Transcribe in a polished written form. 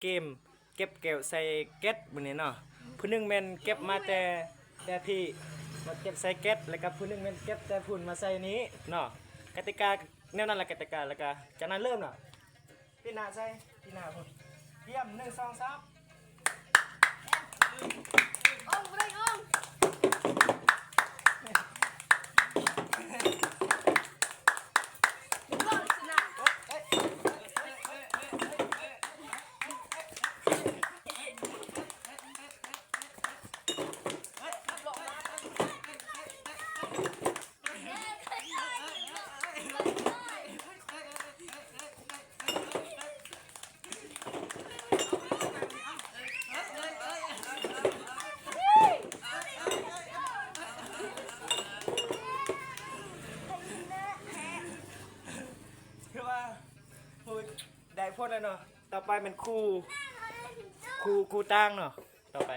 เกมเก็บแก้วใส่เก็ตมื้อนี้เนาะผู้หนึงแม่นเก็บมาแต่พี่มาเก็บใส่เก็ตแล้วก็ผู้หนึงแม่นเก็บแต่พุ่นมาใส่นี้เนาะกติกาแนวนั้นแหละกติกาแล้วก็จากนั้นเริ่มเนาะพี่หน้าใส่พี่หน้าพุ่นเยี่ยม1 2 3องไม่ได้องคือว่าพูดได้พูดแล้วเนาะต่อไปเป็นครูตั้งเนาะต่อไป